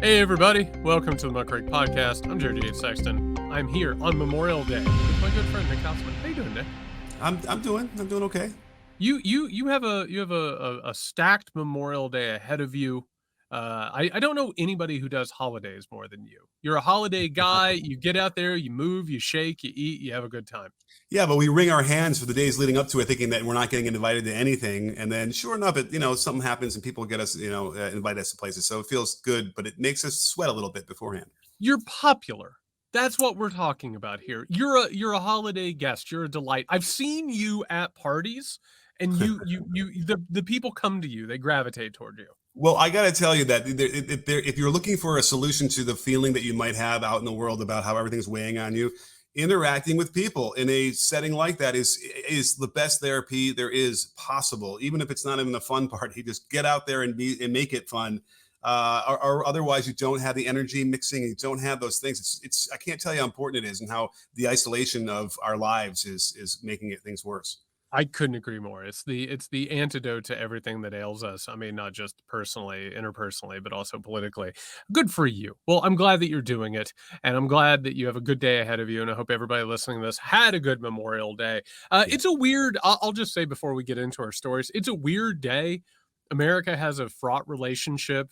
Hey everybody, welcome to the Muck Rake Podcast. I'm Yates Sexton. I'm here on Memorial Day with my good friend Nick Hauselman. How you doing, Nick? I'm doing okay. You have a stacked Memorial Day ahead of you. I don't know anybody who does holidays more than you. You're a holiday guy. You get out there, you move, you shake, you eat, you have a good time. Yeah, but we wring our hands for the days leading up to it, thinking that we're not getting invited to anything, and then sure enough, something happens and people get us, invite us to places. So it feels good, but it makes us sweat a little bit beforehand. You're popular. That's what we're talking about here. You're a holiday guest. You're a delight. I've seen you at parties, and the people come to you. They gravitate toward you. Well, I got to tell you that if you're looking for a solution to the feeling that you might have out in the world about how everything's weighing on you, interacting with people in a setting like that is the best therapy there is possible. Even if it's not even the fun part, you just get out there and make it fun. Or otherwise, you don't have the energy mixing. You don't have those things. It's I can't tell you how important it is and how the isolation of our lives is making things worse. I couldn't agree more. It's the antidote to everything that ails us. I mean, not just personally, interpersonally, but also politically. Good for you. Well, I'm glad that you're doing it, and I'm glad that you have a good day ahead of you, and I hope everybody listening to this had a good Memorial Day. It's a weird, I'll just say before we get into our stories, it's a weird day. America has a fraught relationship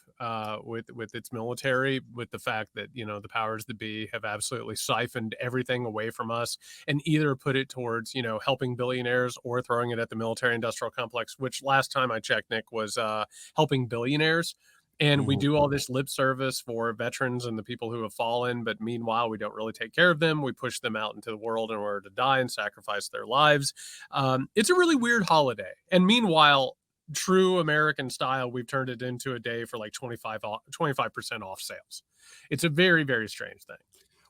with its military, with the fact that, the powers that be have absolutely siphoned everything away from us and either put it towards, helping billionaires or throwing it at the military industrial complex, which last time I checked, Nick, was helping billionaires. And we do all this lip service for veterans and the people who have fallen. But meanwhile, we don't really take care of them. We push them out into the world in order to die and sacrifice their lives. It's a really weird holiday. And meanwhile, true American style, we've turned it into a day for like 25% off sales. It's a very, very strange thing.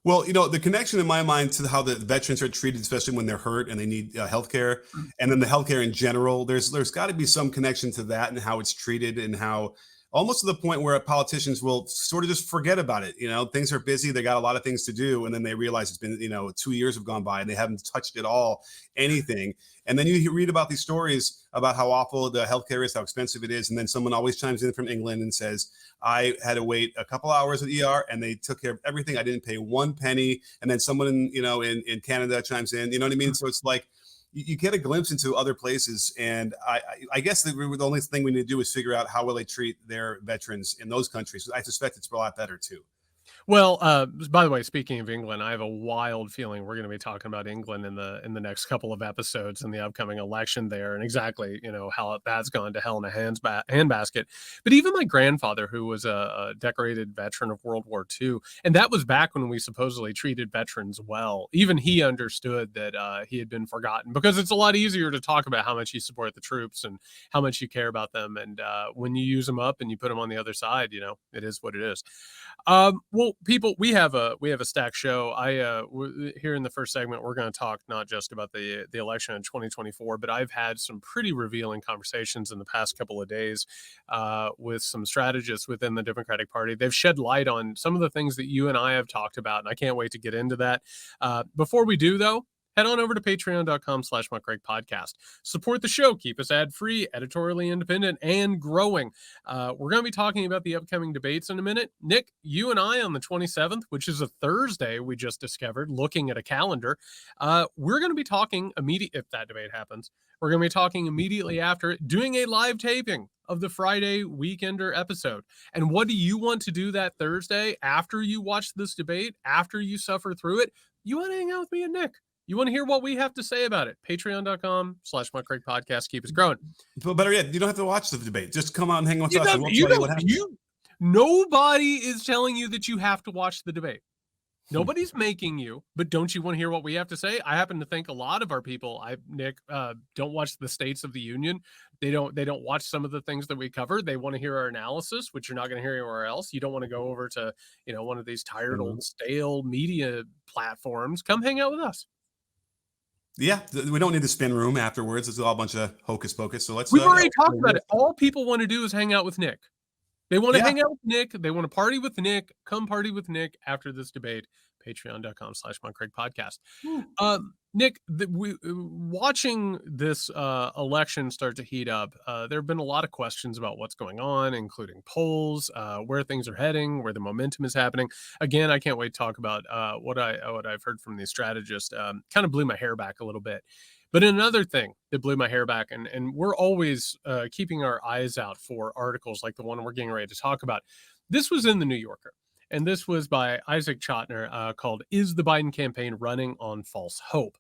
Well, the connection in my mind to how the veterans are treated, especially when they're hurt and they need healthcare, and then the healthcare in general, there's got to be some connection to that and how it's treated and how almost to the point where politicians will sort of just forget about it. Things are busy. They got a lot of things to do. And then they realize it's been, 2 years have gone by and they haven't touched at all anything. And then you read about these stories about how awful the healthcare is, how expensive it is. And then someone always chimes in from England and says, I had to wait a couple hours at ER and they took care of everything. I didn't pay one penny. And then someone in Canada chimes in, you know what I mean? So it's like, you get a glimpse into other places. And I guess the only thing we need to do is figure out how will they treat their veterans in those countries. I suspect it's a lot better too. Well, by the way, speaking of England, I have a wild feeling we're going to be talking about England in the next couple of episodes in the upcoming election there, and exactly how that's gone to hell in a handbasket. But even my grandfather, who was a decorated veteran of World War II, and that was back when we supposedly treated veterans well. Even he understood that he had been forgotten, because it's a lot easier to talk about how much you support the troops and how much you care about them, and when you use them up and you put them on the other side, it is what it is. Well, people, we have a stacked show. Here in the first segment, we're going to talk not just about the election in 2024, but I've had some pretty revealing conversations in the past couple of days with some strategists within the Democratic Party. They've shed light on some of the things that you and I have talked about, and I can't wait to get into that. Before we do, though, head on over to patreon.com/muckrakepodcast. Support the show. Keep us ad-free, editorially independent, and growing. We're going to be talking about the upcoming debates in a minute. Nick, you and I on the 27th, which is a Thursday, we just discovered, looking at a calendar. We're going to be talking if that debate happens, we're going to be talking immediately after it, doing a live taping of the Friday Weekender episode. And what do you want to do that Thursday after you watch this debate, after you suffer through it? You want to hang out with me and Nick. You want to hear what we have to say about it? Patreon.com/muckrakepodcast. Keep us growing. But better yet, you don't have to watch the debate. Just come on and hang with us and we'll tell you what happens. Nobody is telling you that you have to watch the debate. Nobody's making you, but don't you want to hear what we have to say? I happen to think a lot of our people, Nick, don't watch the States of the Union. They don't watch some of the things that we cover. They want to hear our analysis, which you're not going to hear anywhere else. You don't want to go over to, one of these tired old stale media platforms. Come hang out with us. Yeah, we don't need the spin room afterwards. It's all a bunch of hocus pocus. So we've already talked about it. All people want to do is hang out with Nick. They want to hang out with Nick. They want to party with Nick. Come party with Nick after this debate. patreon.com/Moncrick podcast. Woo. Nick, watching this election start to heat up, there have been a lot of questions about what's going on, including polls, where things are heading, where the momentum is happening. Again, I can't wait to talk about what I've heard from the strategist. Kind of blew my hair back a little bit. But another thing that blew my hair back, and we're always keeping our eyes out for articles like the one we're getting ready to talk about. This was in the New Yorker. And this was by Isaac Chotiner, called "Is the Biden Campaign Running on False Hope?"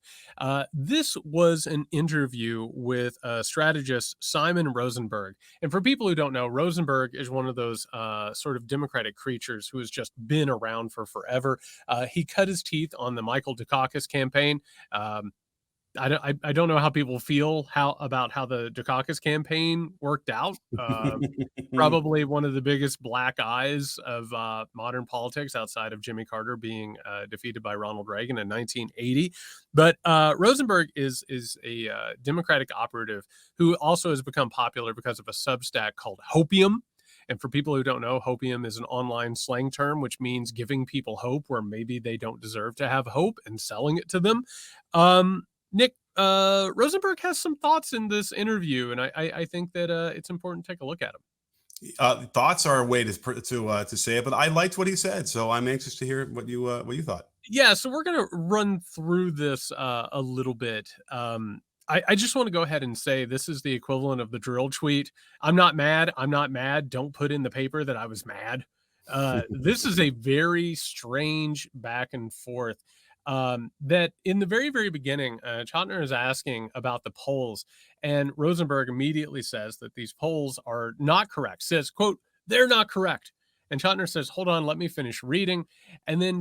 This was an interview with strategist Simon Rosenberg. And for people who don't know, Rosenberg is one of those sort of Democratic creatures who has just been around for forever. He cut his teeth on the Michael Dukakis campaign. I don't know how people feel about how the Dukakis campaign worked out. Probably one of the biggest black eyes of modern politics outside of Jimmy Carter being defeated by Ronald Reagan in 1980. But Rosenberg is a Democratic operative who also has become popular because of a Substack called Hopium. And for people who don't know, hopium is an online slang term, which means giving people hope where maybe they don't deserve to have hope and selling it to them. Nick, Rosenberg has some thoughts in this interview, and I think that it's important to take a look at them. Thoughts are a way to say it, but I liked what he said, so I'm anxious to hear what you thought. Yeah, so we're gonna run through this a little bit. I just want to go ahead and say this is the equivalent of the drill tweet. I'm not mad. I'm not mad. Don't put in the paper that I was mad. This is a very strange back and forth. That in the very, very beginning, Chotiner is asking about the polls, and Rosenberg immediately says that these polls are not correct, says, quote, "They're not correct." And Chotiner says, "Hold on, let me finish reading." And then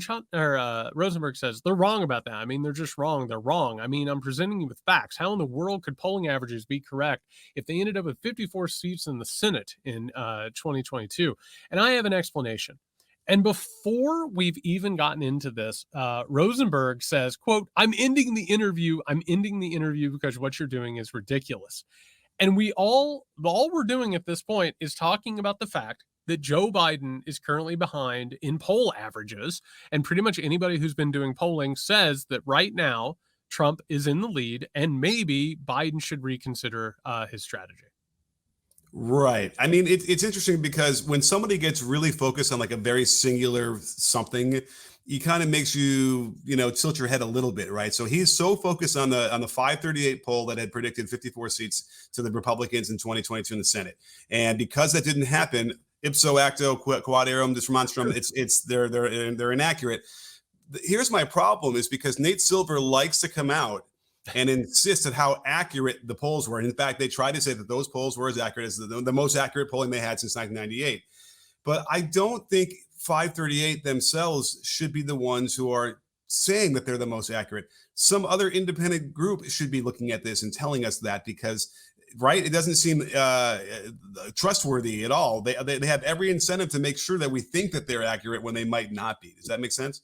Rosenberg says, "They're wrong about that. I mean, they're just wrong. They're wrong. I mean, I'm presenting you with facts. How in the world could polling averages be correct if they ended up with 54 seats in the Senate in 2022? And I have an explanation." And before we've even gotten into this, Rosenberg says, quote, I'm ending the interview because what you're doing is ridiculous." And all we're doing at this point is talking about the fact that Joe Biden is currently behind in poll averages. And pretty much anybody who's been doing polling says that right now Trump is in the lead and maybe Biden should reconsider his strategy. Right. I mean, it's interesting because when somebody gets really focused on like a very singular something, it kind of makes you, tilt your head a little bit, right? So he's so focused on the 538 poll that had predicted 54 seats to the Republicans in 2022 in the Senate, and because that didn't happen, ipso acto quod eram dismonstrum, they're inaccurate. Here's my problem: is because Nate Silver likes to come out and insist at how accurate the polls were. In fact, they tried to say that those polls were as accurate as the most accurate polling they had since 1998. But I don't think 538 themselves should be the ones who are saying that they're the most accurate. Some other independent group should be looking at this and telling us that, because right, it doesn't seem trustworthy at all. They have every incentive to make sure that we think that they're accurate when they might not be. Does that make sense?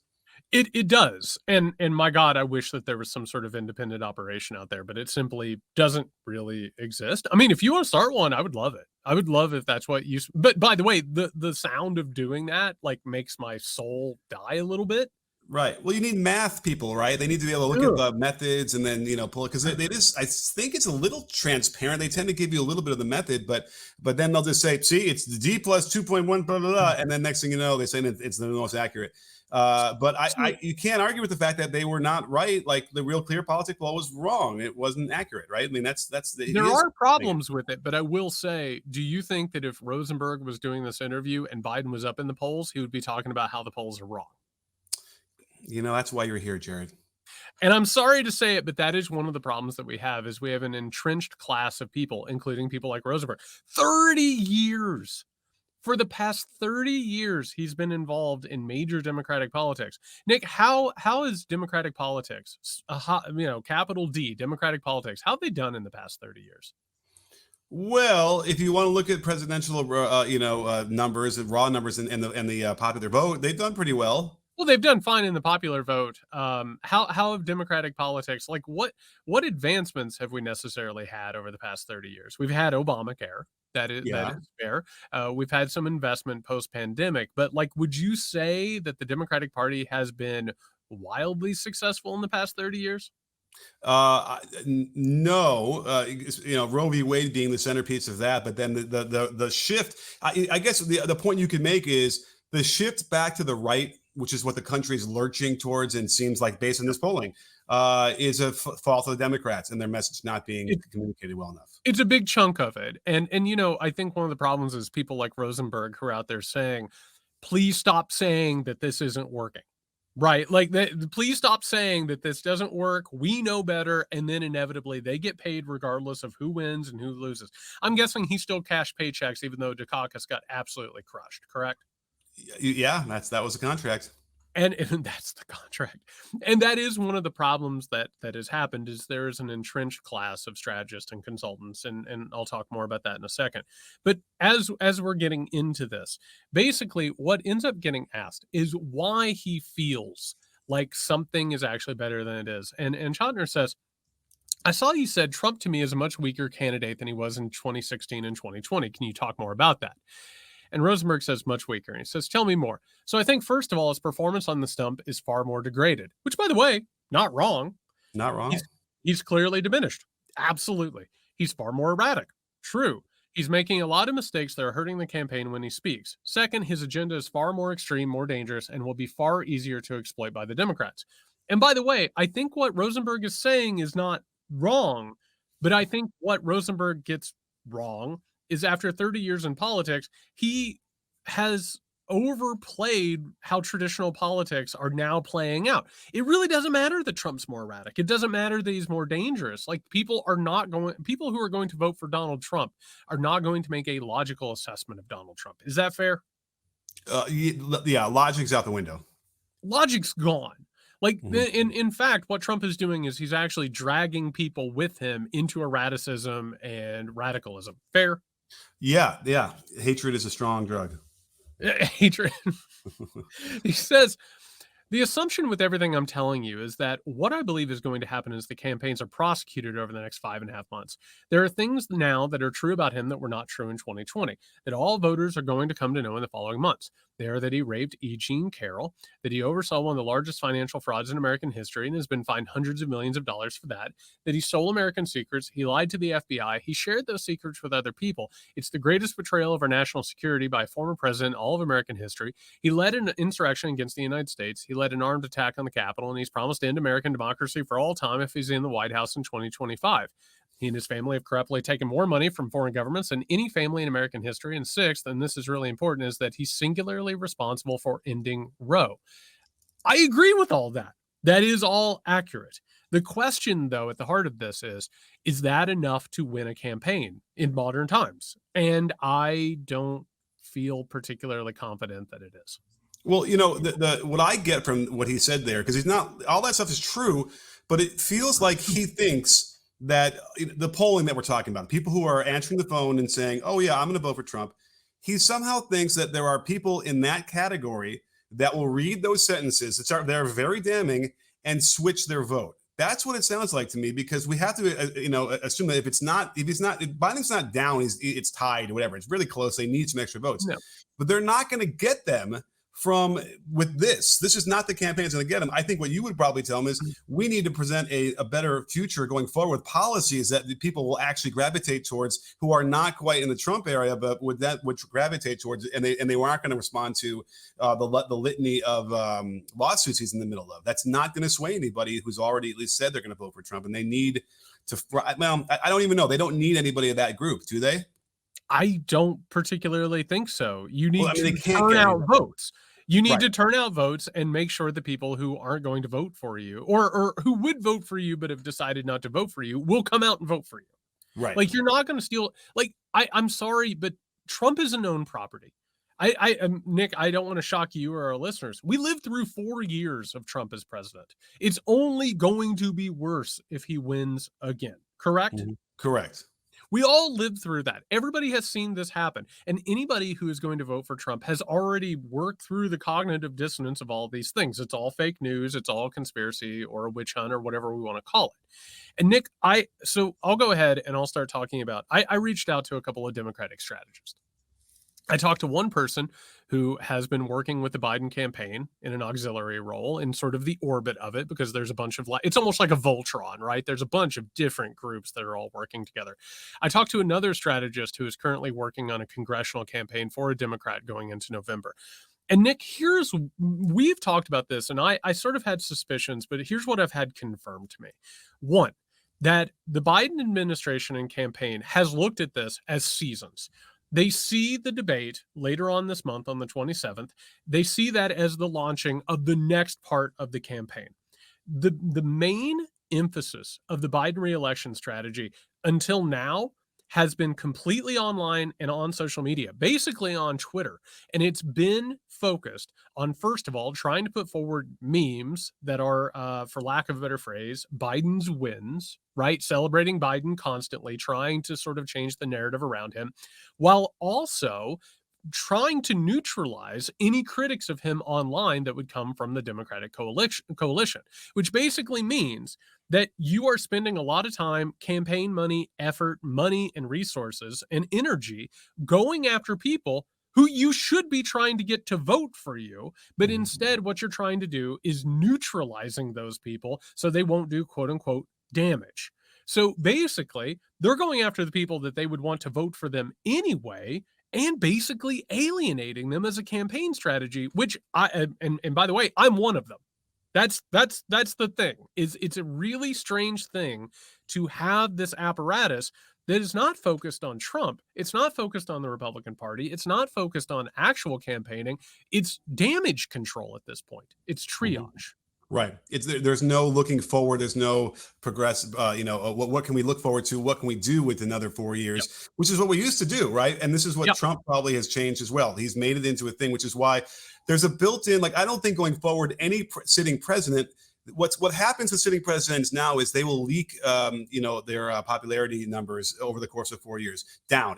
It does. And my God, I wish that there was some sort of independent operation out there, but it simply doesn't really exist. I mean, if you want to start one, I would love it. I would love if that's what but by the way, the sound of doing that like makes my soul die a little bit. Right. Well, you need math people, right? They need to be able to look at the methods and then, pull it, because they just, I think it's a little transparent. They tend to give you a little bit of the method, but then they'll just say, see, it's the D plus 2.1, blah, blah, blah. And then next thing you know, they say that it's the most accurate. But you can't argue with the fact that they were not right. Like the Real Clear Politics poll was wrong. It wasn't accurate, right? I mean, there are problems with it, but I will say, do you think that if Rosenberg was doing this interview and Biden was up in the polls, he would be talking about how the polls are wrong? That's why you're here, Jared. And I'm sorry to say it, but that is one of the problems that we have is we have an entrenched class of people, including people like Rosenberg. 30 years. For the past 30 years, he's been involved in major Democratic politics. Nick, how is Democratic politics, capital D, Democratic politics, how have they done in the past 30 years? Well, if you want to look at presidential, numbers, raw numbers, and the popular vote, they've done pretty well. Well, they've done fine in the popular vote. How have Democratic politics, like what advancements have we necessarily had over the past 30 years? We've had Obamacare. That is fair. We've had some investment post-pandemic, but like, would you say that the Democratic Party has been wildly successful in the past 30 years? No, Roe v. Wade being the centerpiece of that, but then the shift. I guess the point you could make is the shift back to the right, which is what the country is lurching towards, and seems like based on this polling, is a fault of the Democrats and their message not being communicated well enough. It's a big chunk of it. And I think one of the problems is people like Rosenberg who are out there saying, please stop saying that this isn't working. Right. Like that, please stop saying that this doesn't work. We know better. And then inevitably they get paid regardless of who wins and who loses. I'm guessing he still cashed paychecks, even though Dukakis got absolutely crushed, correct? Yeah, that was a contract. And that's the contract. And that is one of the problems that has happened is there is an entrenched class of strategists and consultants, and I'll talk more about that in a second. But as we're getting into this, basically what ends up getting asked is why he feels like something is actually better than it is. And Chotiner says, I saw you said Trump to me is a much weaker candidate than he was in 2016 and 2020. Can you talk more about that? And Rosenberg says much weaker. And he says, tell me more. So I think, first of all, his performance on the stump is far more degraded, which, by the way, not wrong. Not wrong. He's clearly diminished. Absolutely. He's far more erratic. True. He's making a lot of mistakes that are hurting the campaign when he speaks. Second, his agenda is far more extreme, more dangerous, and will be far easier to exploit by the Democrats. And by the way, I think what Rosenberg is saying is not wrong, but I think what Rosenberg gets wrong is after 30 years in politics, he has overplayed how traditional politics are now playing out. It really doesn't matter that Trump's more erratic. It doesn't matter that he's more dangerous. Like people who are going to vote for Donald Trump are not going to make a logical assessment of Donald Trump. Is that fair? Yeah, logic's out the window. Logic's gone. Like in fact, what Trump is doing is he's actually dragging people with him into erraticism and radicalism. Fair? Yeah. Hatred is a strong drug. Hatred. He says, the assumption with everything I'm telling you is that what I believe is going to happen is the campaigns are prosecuted over the next 5.5 months. There are things now that are true about him that were not true in 2020, that all voters are going to come to know in the following months. They are that he raped E. Jean Carroll, that he oversaw one of the largest financial frauds in American history and has been fined hundreds of millions of dollars for that he stole American secrets, he lied to the FBI, he shared those secrets with other people. It's the greatest betrayal of our national security by a former president in all of American history. He led an insurrection against the United States. He led an armed attack on the Capitol, and he's promised to end American democracy for all time if he's in the White House in 2025. He and his family have corruptly taken more money from foreign governments than any family in American history. And sixth, and this is really important, is that he's singularly responsible for ending Roe. I agree with all that. That is all accurate. The question, though, at the heart of this is that enough to win a campaign in modern times? And I don't feel particularly confident that it is. Well, what I get from what he said there, because he's not, all that stuff is true, but it feels like he thinks that the polling that we're talking about, people who are answering the phone and saying, oh yeah, I'm going to vote for Trump. He somehow thinks that there are people in that category that will read those sentences that are very damning and switch their vote. That's what it sounds like to me, because we have to, assume that if Biden's not down, it's tied or whatever. It's really close. They need some extra votes, No. but they're not going to get them with this. This is not the campaign that's going to get them. I think what you would probably tell them is we need to present a better future going forward with policies that the people will actually gravitate towards, who are not quite in the Trump area, but would gravitate towards, and they weren't going to respond to the litany of lawsuits he's in the middle of. That's not going to sway anybody who's already at least said they're going to vote for Trump, and they need to. Well, I don't even know. They don't need anybody of that group, do they? I don't particularly think so. You need to turn turn out votes. You need to turn out votes and make sure the people who aren't going to vote for you, or who would vote for you but have decided not to vote for you, will come out and vote for you. Right. Like, you're not going to steal. Like, I'm sorry, but Trump is a known property. Nick, I don't want to shock you or our listeners. We lived through 4 years of Trump as president. It's only going to be worse if he wins again. Correct? Mm-hmm. Correct. We all lived through that. Everybody has seen this happen. And anybody who is going to vote for Trump has already worked through the cognitive dissonance of all these things. It's all fake news. It's all conspiracy or a witch hunt or whatever we want to call it. And Nick, so I'll go ahead and I'll start talking about, I reached out to a couple of Democratic strategists. I talked to one person who has been working with the Biden campaign in an auxiliary role in sort of the orbit of it, because there's a bunch of it's almost like a Voltron, right? There's a bunch of different groups that are all working together. I talked to another strategist who is currently working on a congressional campaign for a Democrat going into November. And Nick, we've talked about this, and I sort of had suspicions, but here's what I've had confirmed to me. One, that the Biden administration and campaign has looked at this as seasons. They see the debate later on this month on the 27th. They see that as the launching of the next part of the campaign. The main emphasis of the Biden reelection strategy until now has been completely online and on social media, basically on Twitter. And it's been focused on, first of all, trying to put forward memes that are, for lack of a better phrase, Biden's wins, right? Celebrating Biden constantly, trying to sort of change the narrative around him, while also trying to neutralize any critics of him online that would come from the Democratic coalition, which basically means that you are spending a lot of time, campaign money, effort, money, and resources and energy going after people who you should be trying to get to vote for you. But instead, what you're trying to do is neutralizing those people so they won't do quote unquote damage. So basically, they're going after the people that they would want to vote for them anyway, and basically alienating them as a campaign strategy, which and by the way, I'm one of them. That's the thing. It's a really strange thing to have this apparatus that is not focused on Trump. It's not focused on the Republican Party. It's not focused on actual campaigning. It's damage control at this point. It's triage. Right. There's no looking forward. There's no progress. What can we look forward to? What can we do with another 4 years? Yep. Which is what we used to do, right? And this is what Yep. Trump probably has changed as well. He's made it into a thing, which is why there's a built-in. Like, I don't think going forward, any sitting president. What happens with sitting presidents now is they will leak, their popularity numbers over the course of 4 years down.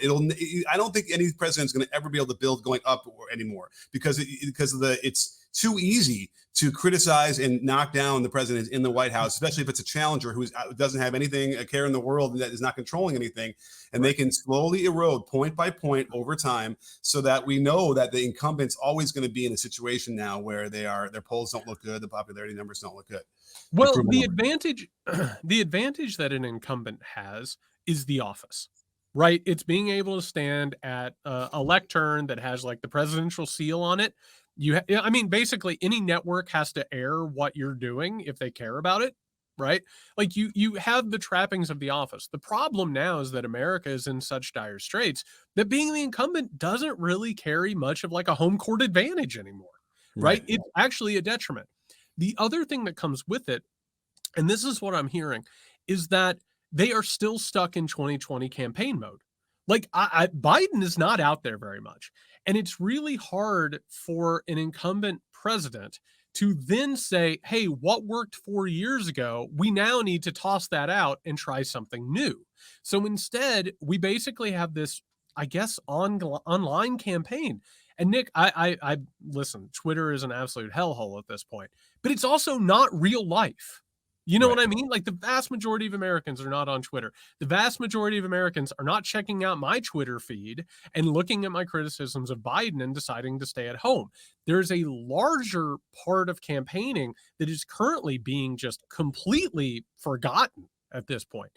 I don't think any president is going to ever be able to build going up anymore because it's too easy to criticize and knock down the president in the White House, especially if it's a challenger who doesn't have anything, a care in the world, and that is not controlling anything. And they can slowly erode point by point over time, so that we know that the incumbent's always going to be in a situation now where their polls don't look good, the popularity numbers don't look good. Well, the advantage that an incumbent has is the office, right? It's being able to stand at a lectern that has like the presidential seal on it. Basically any network has to air what you're doing if they care about it, right? Like you have the trappings of the office. The problem now is that America is in such dire straits that being the incumbent doesn't really carry much of like a home court advantage anymore, right? It's actually a detriment. The other thing that comes with it, and this is what I'm hearing, is that they are still stuck in 2020 campaign mode. Like Biden is not out there very much. And it's really hard for an incumbent president to then say, hey, what worked 4 years ago, we now need to toss that out and try something new. So instead, we basically have this, I guess, online campaign. And Nick, I listen, Twitter is an absolute hellhole at this point, but it's also not real life. You know what I mean? Like the vast majority of Americans are not on Twitter. The vast majority of Americans are not checking out my Twitter feed and looking at my criticisms of Biden and deciding to stay at home. There's a larger part of campaigning that is currently being just completely forgotten at this point.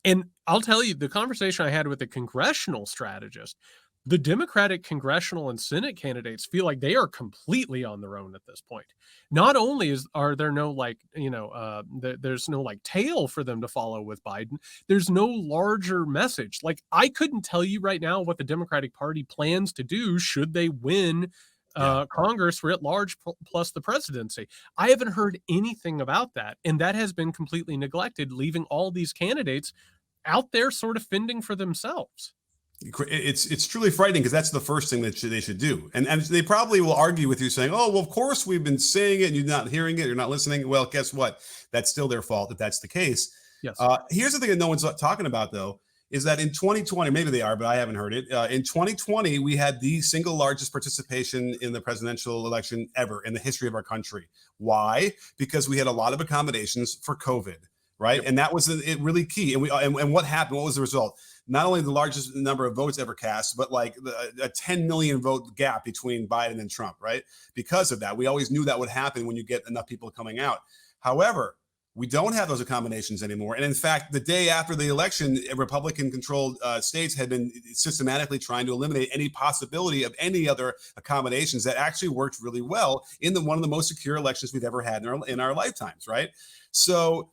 And I'll tell you, the conversation I had with the congressional strategist, the Democratic congressional and Senate candidates feel like they are completely on their own at this point. Not only are there no there's no like tail for them to follow with Biden, there's no larger message. Like I couldn't tell you right now what the Democratic Party plans to do should they win Congress writ large plus the presidency. I haven't heard anything about that. And that has been completely neglected, leaving all these candidates out there sort of fending for themselves. It's truly frightening because that's the first thing that they should do. And they probably will argue with you saying, oh, well, of course we've been saying it and you're not hearing it, you're not listening. Well, guess what? That's still their fault if that's the case. Yes. Here's the thing that no one's talking about, though, is that in 2020, maybe they are, but I haven't heard it. In 2020, we had the single largest participation in the presidential election ever in the history of our country. Why? Because we had a lot of accommodations for COVID. right? Yep. And that was it really key. And what happened? What was the result? Not only the largest number of votes ever cast, but like a 10 million vote gap between Biden and Trump, right? Because of that, we always knew that would happen when you get enough people coming out. However, we don't have those accommodations anymore. And in fact, the day after the election, Republican-controlled states had been systematically trying to eliminate any possibility of any other accommodations that actually worked really well in one of the most secure elections we've ever had in our lifetimes, right? So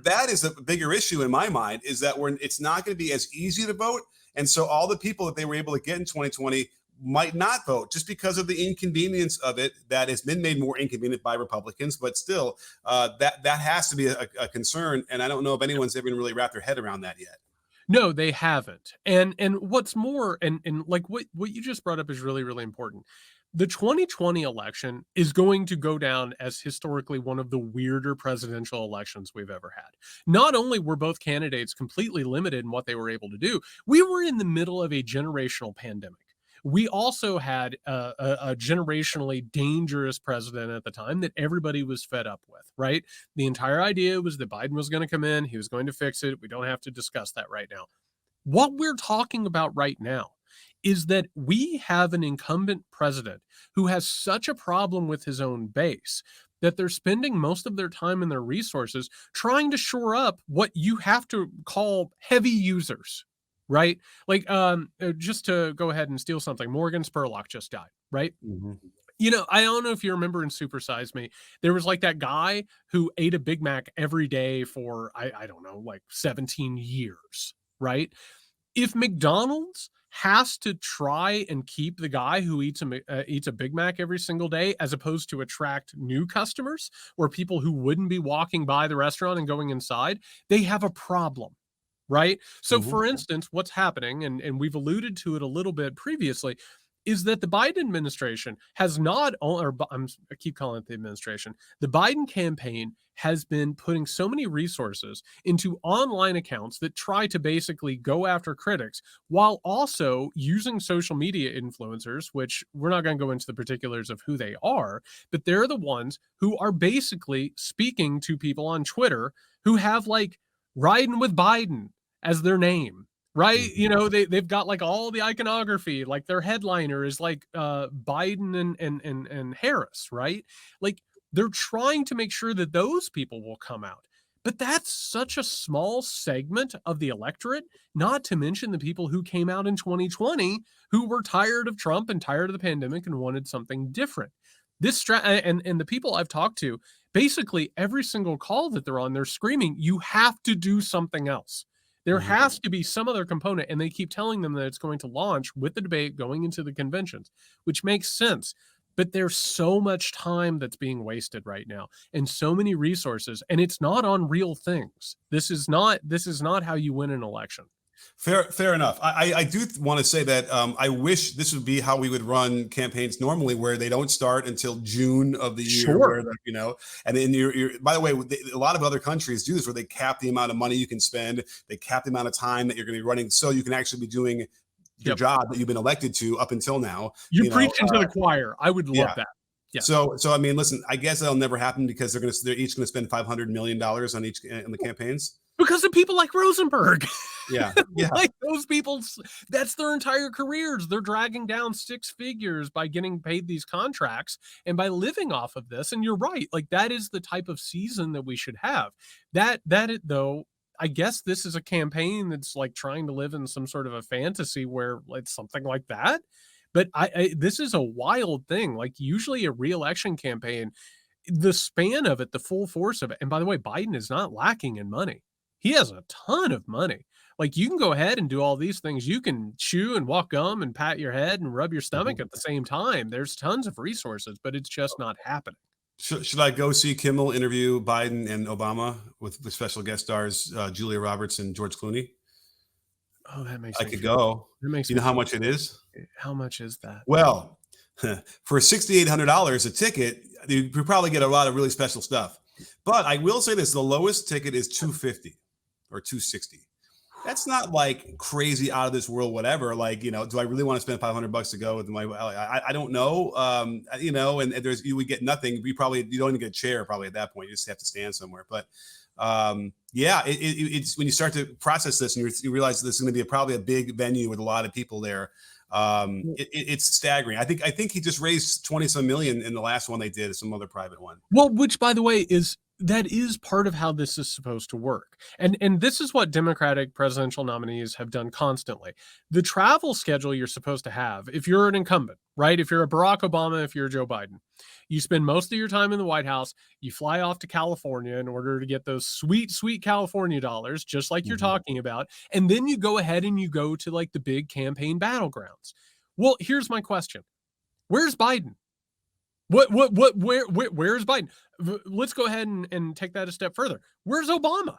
that is a bigger issue in my mind, is that it's not going to be as easy to vote. And so all the people that they were able to get in 2020 might not vote just because of the inconvenience of it that has been made more inconvenient by Republicans. But still, that has to be a concern. And I don't know if anyone's ever really wrapped their head around that yet. No, they haven't. And what's more, and like what you just brought up is really, really important. The 2020 election is going to go down as historically one of the weirder presidential elections we've ever had. Not only were both candidates completely limited in what they were able to do, we were in the middle of a generational pandemic. We also had a generationally dangerous president at the time that everybody was fed up with, right? The entire idea was that Biden was going to come in, he was going to fix it. We don't have to discuss that right now. What we're talking about right now is that we have an incumbent president who has such a problem with his own base that they're spending most of their time and their resources trying to shore up what you have to call heavy users, right? Like, just to go ahead and steal something, Morgan Spurlock just died, right? Mm-hmm. You know, I don't know if you remember in Super Size Me, there was like that guy who ate a Big Mac every day for, I don't know, like 17 years, right? If McDonald's has to try and keep the guy who eats a Big Mac every single day, as opposed to attract new customers or people who wouldn't be walking by the restaurant and going inside, they have a problem, right? So, Mm-hmm. for instance, what's happening, and we've alluded to it a little bit previously, is that the Biden administration has not, I keep calling it the administration, the Biden campaign has been putting so many resources into online accounts that try to basically go after critics while also using social media influencers, which we're not going to go into the particulars of who they are, but they're the ones who are basically speaking to people on Twitter who have like riding with Biden as their name, right? Mm-hmm. You know, they've got like all the iconography, like their headliner is like Biden and Harris, right? Like they're trying to make sure that those people will come out. But that's such a small segment of the electorate, not to mention the people who came out in 2020 who were tired of Trump and tired of the pandemic and wanted something different. And the people I've talked to, basically every single call that they're on, they're screaming, you have to do something else. There Mm-hmm. has to be some other component, and they keep telling them that it's going to launch with the debate going into the conventions, which makes sense. But there's so much time that's being wasted right now and so many resources, and it's not on real things. This is not how you win an election. Fair enough. I do want to say that I wish this would be how we would run campaigns normally, where they don't start until June of the year, Sure. and then by the way, a lot of other countries do this, where they cap the amount of money you can spend, they cap the amount of time that you're going to be running, so you can actually be doing your Yep. job that you've been elected to up until now. You're preaching to the choir. I would love Yeah. that. Yes. So I mean, listen, I guess that'll never happen because they're each going to spend $500 million on each in the campaigns. Because of people like Rosenberg. Yeah. Like those people, that's their entire careers. They're dragging down six figures by getting paid these contracts and by living off of this. And you're right. Like that is the type of season that we should have. Though, I guess this is a campaign that's like trying to live in some sort of a fantasy where it's something like that. But this is a wild thing. Like usually a re-election campaign, the span of it, the full force of it. And by the way, Biden is not lacking in money. He has a ton of money. Like you can go ahead and do all these things. You can chew and walk gum and pat your head and rub your stomach Mhm. at the same time. There's tons of resources, but it's just not happening. Should I go see Kimmel interview Biden and Obama with the special guest stars Julia Roberts and George Clooney? Oh, that makes I me could feel, go. that makes You me know how feel, much it is? how much is that? Well, for $6,800 a ticket, you probably get a lot of really special stuff. But I will say this: the lowest ticket is $250 or $260. That's not like crazy out of this world, whatever. Like, do I really want to spend $500 to go with my? I don't know. And you would get nothing. You don't even get a chair probably at that point. You just have to stand somewhere. But Yeah, it's when you start to process this and you realize this is going to be probably a big venue with a lot of people there. It's staggering. I think he just raised 20 some million in the last one they did, some other private one. Well, which by the way that is part of how this is supposed to work. And this is what Democratic presidential nominees have done constantly. The travel schedule you're supposed to have, if you're an incumbent, right? If you're a Barack Obama, if you're Joe Biden, you spend most of your time in the White House, you fly off to California in order to get those sweet, sweet California dollars, just like you're talking about. And then you go ahead and you go to like the big campaign battlegrounds. Well, here's my question. Where's Biden? Where's Biden? Let's go ahead and take that a step further. Where's Obama?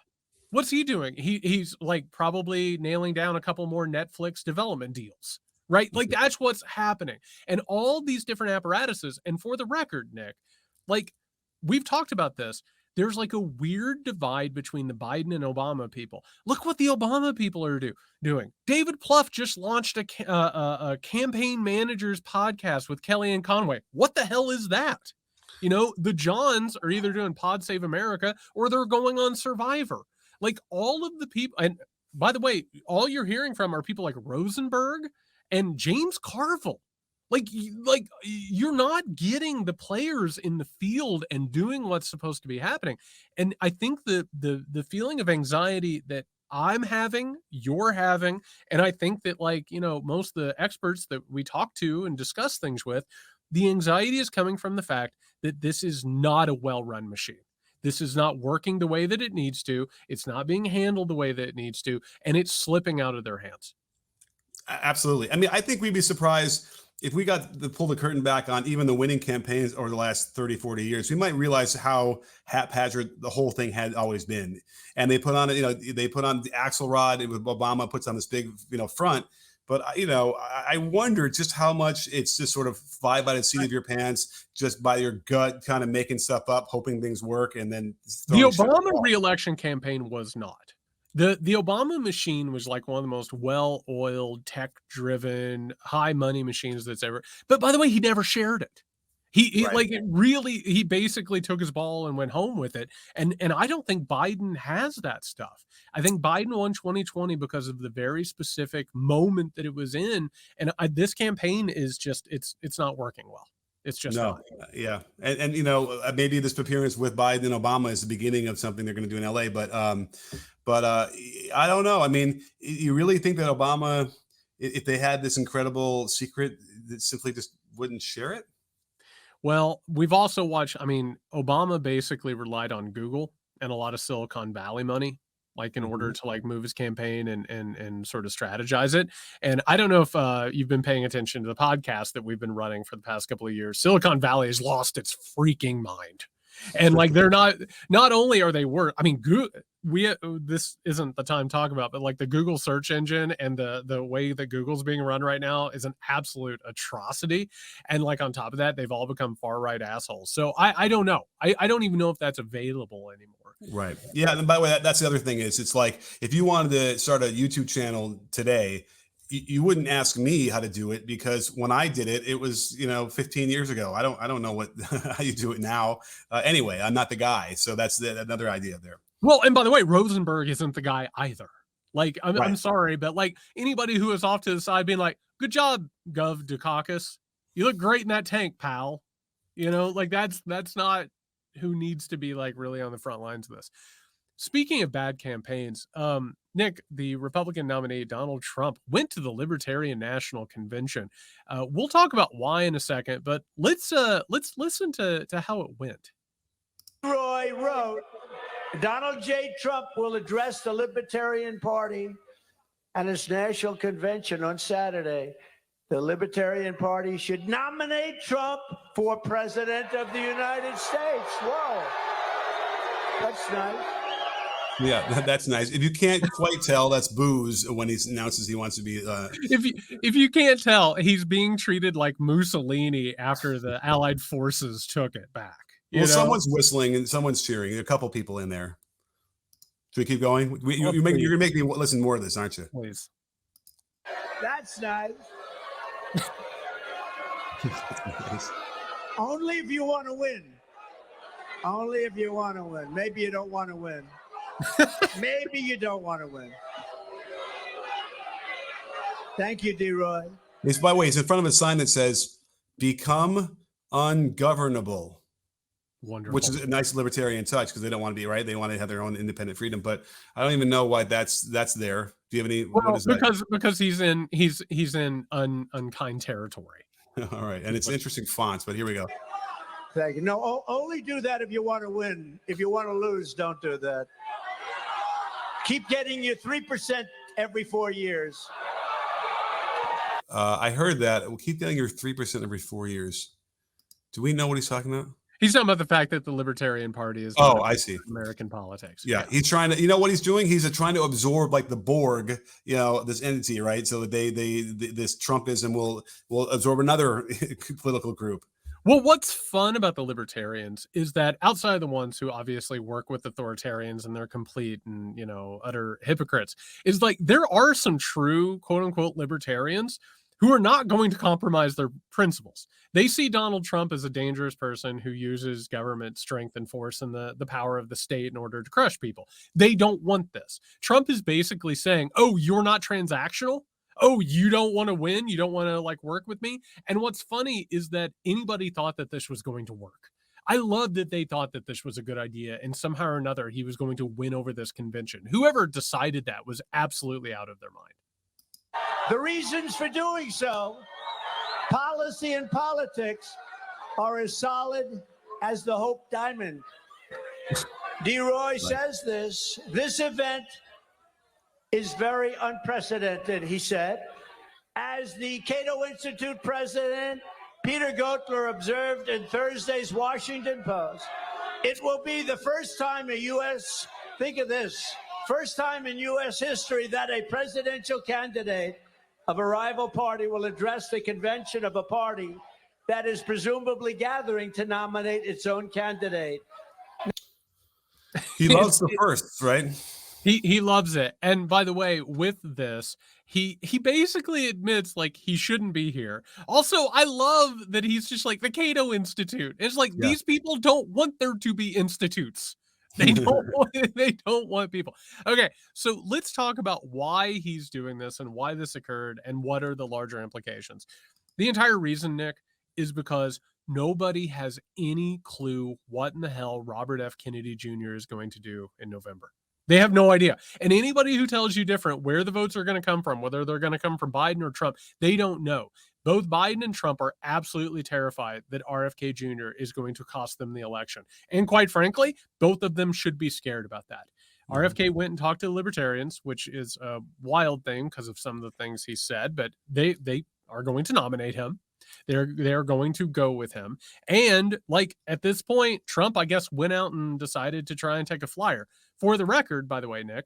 What's he doing? He's like probably nailing down a couple more Netflix development deals, right? Like that's what's happening. And all these different apparatuses. And for the record, Nick, like we've talked about this. There's like a weird divide between the Biden and Obama people. Look what the Obama people are doing. David Plouffe just launched a campaign managers podcast with Kellyanne Conway. What the hell is that? You know, the Johns are either doing Pod Save America or they're going on Survivor. Like all of the people, and by the way, all you're hearing from are people like Rosenberg and James Carville. Like you're not getting the players in the field and doing what's supposed to be happening. And I think the feeling of anxiety that I'm having, you're having, and I think that like, you know, most of the experts that we talk to and discuss things with, the anxiety is coming from the fact that this is not a well-run machine. This is not working the way that it needs to. It's not being handled the way that it needs to, and it's slipping out of their hands. Absolutely. I mean, I think we'd be surprised if we got to pull the curtain back on even the winning campaigns over the last 30, 40 years. We might realize how haphazard the whole thing had always been. And they put on, you know, they put on the Axelrod with Obama puts on this big, you know, front. But, you know, I wonder just how much it's just sort of fly by the seat of your pants, just by your gut, kind of making stuff up, hoping things work. And then the Obama reelection campaign was not. The Obama machine was like one of the most well-oiled, tech-driven, high-money machines that's ever. But by the way, he never shared it. He right. Like it really. He basically took his ball and went home with it. And I don't think Biden has that stuff. I think Biden won 2020 because of the very specific moment that it was in. And this campaign is just it's not working well. It's just not. Yeah. And you know, maybe this appearance with Biden and Obama is the beginning of something they're going to do in LA. But I don't know. I mean, you really think that Obama, if they had this incredible secret, that simply just wouldn't share it? Well, we've also watched, I mean, Obama basically relied on Google and a lot of Silicon Valley money, like in order to like move his campaign and sort of strategize it. And I don't know if you've been paying attention to the podcast that we've been running for the past couple of years. Silicon Valley has lost its freaking mind. And like they're not only are they I mean, this isn't the time to talk about, but like the Google search engine and the way that Google's being run right now is an absolute atrocity. And like on top of that, they've all become far right assholes. So I don't know. I don't even know if that's available anymore. Right. Yeah. And by the way, that's the other thing is it's like if you wanted to start a YouTube channel today, you wouldn't ask me how to do it because when I did it, it was, you know, 15 years ago. I don't know how you do it now. Anyway, I'm not the guy. So that's another idea there. Well, and by the way, Rosenberg isn't the guy either. Like, I'm sorry, but like anybody who is off to the side being like, good job, Gov Dukakis. You look great in that tank, pal. You know, like that's not who needs to be like really on the front lines of this. Speaking of bad campaigns, Nick, the Republican nominee Donald Trump went to the Libertarian National Convention. We'll talk about why in a second, but let's listen to how it went. Roy wrote, Donald J. Trump will address the Libertarian Party at its national convention on Saturday. The Libertarian Party should nominate Trump for President of the United States. Whoa, that's nice. Yeah, that's nice. If you can't quite tell, that's booze when he announces he wants to be. If you can't tell, he's being treated like Mussolini after the Allied forces took it back. Well, someone's whistling and someone's cheering. A couple people in there. Should we keep going? You're going to make me listen more of this, aren't you? Please. That's nice. Only if you want to win. Only if you want to win. Maybe you don't want to win. Maybe you don't want to win. Thank you, D-Roy. He's, by the way, he's in front of a sign that says, "Become ungovernable," Wonderful. which is a nice libertarian touch because they don't want to be right. They want to have their own independent freedom. But I don't even know why that's there. Do you have any? Well, what is that? because he's in unkind territory. All right, and it's interesting fonts, but here we go. Thank you. No, only do that if you want to win. If you want to lose, don't do that. Keep getting your 3% every 4 years. I heard that. We'll keep getting your 3% every 4 years. Do we know what he's talking about? He's talking about the fact that the Libertarian Party is I see. American politics. Yeah, he's trying to, what he's doing? He's trying to absorb like the Borg, this entity, right? So that this Trumpism will absorb another political group. Well, what's fun about the Libertarians is that outside of the ones who obviously work with authoritarians and they're complete and, utter hypocrites, is like there are some true quote unquote libertarians who are not going to compromise their principles. They see Donald Trump as a dangerous person who uses government strength and force and the power of the state in order to crush people. They don't want this. Trump is basically saying, oh, you're not transactional? Oh, you don't want to win? You don't want to work with me? And what's funny is that anybody thought that this was going to work. I love that they thought that this was a good idea and somehow or another he was going to win over this convention. Whoever decided that was absolutely out of their mind. The reasons for doing so, policy and politics, are as solid as the Hope Diamond. D-Roy says this event is very unprecedented, he said. As the Cato Institute president, Peter Gotler, observed in Thursday's Washington Post, it will be the first time think of this, first time in U.S. history that a presidential candidate of a rival party will address the convention of a party that is presumably gathering to nominate its own candidate. He loves the firsts, right? He loves it. And by the way, with this, he basically admits he shouldn't be here. Also, I love that he's just like the Cato Institute. It's these people don't want there to be institutes. They don't want people. Okay, so let's talk about why he's doing this and why this occurred and what are the larger implications. The entire reason, Nick, is because nobody has any clue what in the hell Robert F. Kennedy Jr. is going to do in November. They have no idea. And anybody who tells you different, where the votes are going to come from, whether they're going to come from Biden or Trump, they don't know. Both Biden and Trump are absolutely terrified that RFK Jr. is going to cost them the election. And quite frankly, both of them should be scared about that. RFK went and talked to the Libertarians, which is a wild thing because of some of the things he said, but they are going to nominate him. They're going to go with him. And at this point, Trump, I guess, went out and decided to try and take a flyer. For the record, by the way, Nick,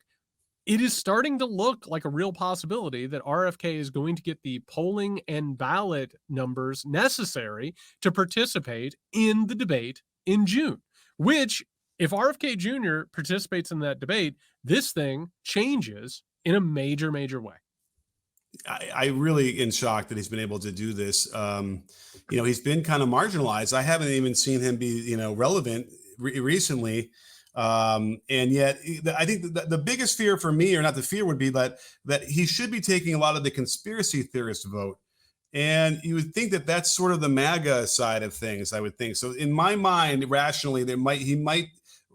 it is starting to look like a real possibility that RFK is going to get the polling and ballot numbers necessary to participate in the debate in June, which if RFK Jr. participates in that debate, this thing changes in a major, major way. I really in shock that he's been able to do this. He's been kind of marginalized. I haven't even seen him be, relevant recently. And yet I think the biggest fear for me, or not the fear, would be that he should be taking a lot of the conspiracy theorist vote. And you would think that that's sort of the MAGA side of things, I would think. So in my mind, rationally, he might